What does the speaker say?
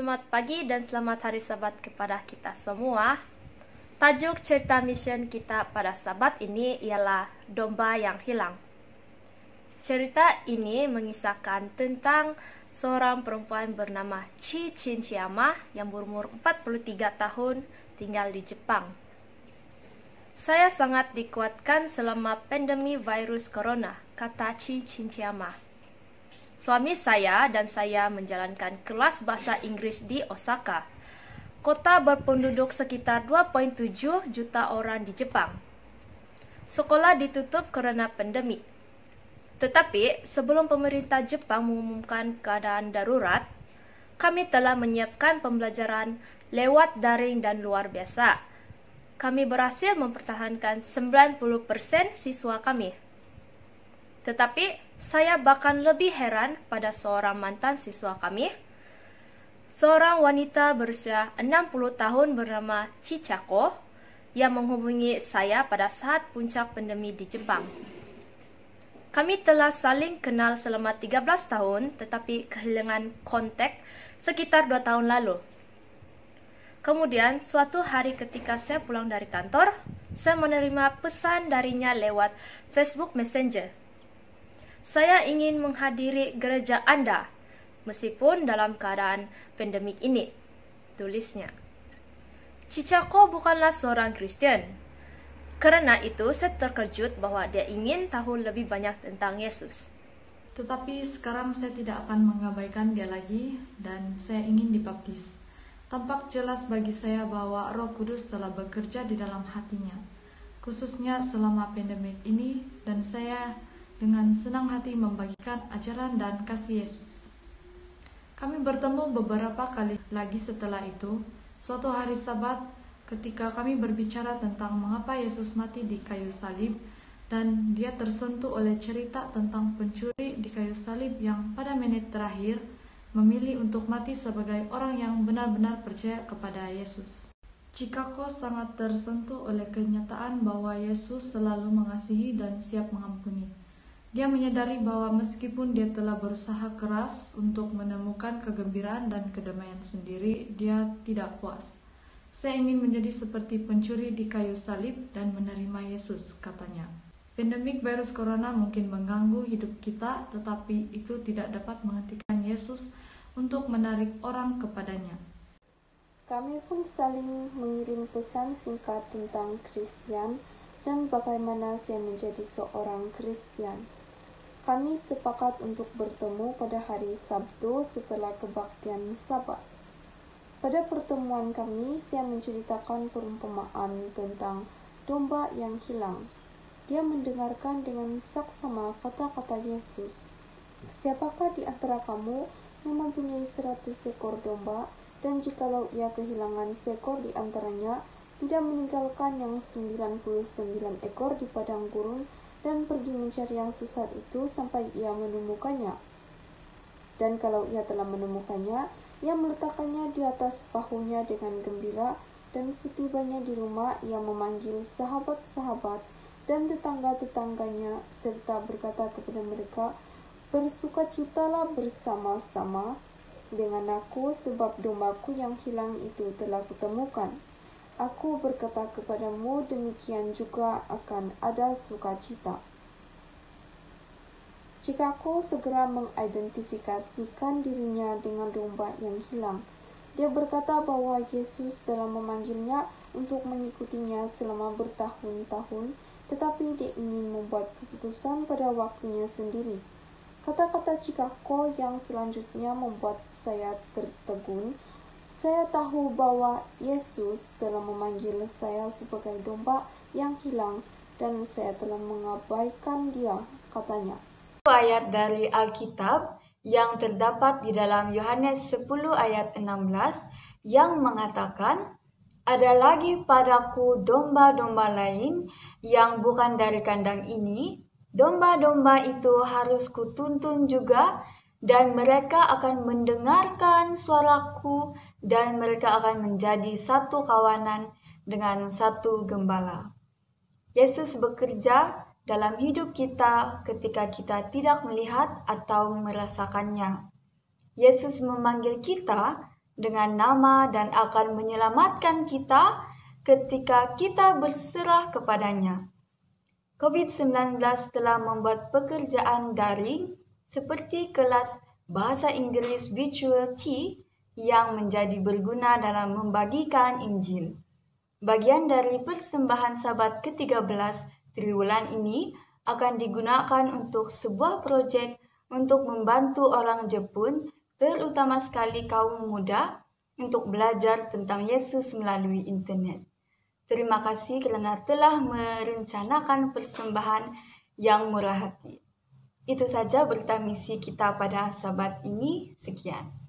Selamat pagi dan selamat hari Sabat kepada kita semua. Tajuk cerita mission kita pada Sabat ini ialah Domba yang Hilang. Cerita ini mengisahkan tentang seorang perempuan bernama Chi Chinciyama yang berumur 43 tahun tinggal di Jepang. Saya sangat dikuatkan selama pandemi virus corona, kata Chi Chinciyama. Suami saya dan saya menjalankan kelas bahasa Inggris di Osaka, kota berpenduduk sekitar 2,7 juta orang di Jepang. Sekolah ditutup karena pandemi. Tetapi sebelum pemerintah Jepang mengumumkan keadaan darurat, kami telah menyiapkan pembelajaran lewat daring dan luar biasa. Kami berhasil mempertahankan 90% siswa kami. Tetapi saya bahkan lebih heran pada seorang mantan siswa kami, seorang wanita berusia 60 tahun bernama Chichako yang menghubungi saya pada saat puncak pandemi di Jepang. Kami telah saling kenal selama 13 tahun tetapi kehilangan kontak sekitar 2 tahun lalu. Kemudian suatu hari ketika saya pulang dari kantor, saya menerima pesan darinya lewat Facebook Messenger. Saya ingin menghadiri gereja Anda, meskipun dalam keadaan pandemik ini, tulisnya. Chichako bukanlah seorang Kristen. Karena itu, saya terkejut bahwa dia ingin tahu lebih banyak tentang Yesus. Tetapi sekarang saya tidak akan mengabaikan dia lagi dan saya ingin dibaptis. Tampak jelas bagi saya bahwa Roh Kudus telah bekerja di dalam hatinya, khususnya selama pandemik ini, dan saya dengan senang hati membagikan ajaran dan kasih Yesus. Kami bertemu beberapa kali lagi setelah itu, suatu hari Sabat ketika kami berbicara tentang mengapa Yesus mati di kayu salib, dan dia tersentuh oleh cerita tentang pencuri di kayu salib yang pada menit terakhir memilih untuk mati sebagai orang yang benar-benar percaya kepada Yesus. Chichako sangat tersentuh oleh kenyataan bahwa Yesus selalu mengasihi dan siap mengampuni. Dia menyadari bahwa meskipun dia telah berusaha keras untuk menemukan kegembiraan dan kedamaian sendiri, dia tidak puas. Saya ingin menjadi seperti pencuri di kayu salib dan menerima Yesus, katanya. Pandemik virus corona mungkin mengganggu hidup kita, tetapi itu tidak dapat menghentikan Yesus untuk menarik orang kepadanya. Kami pun saling mengirim pesan singkat tentang Kristen dan bagaimana saya menjadi seorang Kristen. Kami sepakat untuk bertemu pada hari Sabtu setelah kebaktian Sabat. Pada pertemuan kami, saya menceritakan perumpamaan tentang domba yang hilang. Dia mendengarkan dengan saksama kata-kata Yesus. Siapakah di antara kamu yang mempunyai 100 ekor domba, dan jikalau ia kehilangan seekor di antaranya, tidak meninggalkan yang 99 ekor di padang gurun, dan pergi mencari yang sesat itu sampai ia menemukannya. Dan kalau ia telah menemukannya, ia meletakkannya di atas bahunya dengan gembira, dan setibanya di rumah ia memanggil sahabat-sahabat dan tetangga-tetangganya serta berkata kepada mereka, "Bersukacitalah bersama-sama dengan aku sebab dombaku yang hilang itu telah kutemukan. Aku berkata kepadamu, demikian juga akan ada sukacita." Chichako segera mengidentifikasikan dirinya dengan domba yang hilang. Dia berkata bahwa Yesus telah memanggilnya untuk mengikutinya selama bertahun-tahun, tetapi dia ingin membuat keputusan pada waktunya sendiri. Kata-kata Chichako yang selanjutnya membuat saya tertegun. Saya tahu bahwa Yesus telah memanggil saya sebagai domba yang hilang dan saya telah mengabaikan dia, katanya. Ayat dari Alkitab yang terdapat di dalam Yohanes 10 ayat 16 yang mengatakan, "Ada lagi padaku domba-domba lain yang bukan dari kandang ini, domba-domba itu harus kutuntun juga, dan mereka akan mendengarkan suaraku, dan mereka akan menjadi satu kawanan dengan satu gembala." Yesus bekerja dalam hidup kita ketika kita tidak melihat atau merasakannya. Yesus memanggil kita dengan nama dan akan menyelamatkan kita ketika kita berserah kepadanya. COVID-19 telah membuat pekerjaan daring seperti kelas bahasa Inggris Virtual C yang menjadi berguna dalam membagikan Injil. Bagian dari persembahan Sabat ke-13 triwulan ini akan digunakan untuk sebuah proyek untuk membantu orang Jepun, terutama sekali kaum muda, untuk belajar tentang Yesus melalui internet. Terima kasih kerana telah merencanakan persembahan yang murah hati. Itu saja berita misi kita pada Sabat ini. Sekian.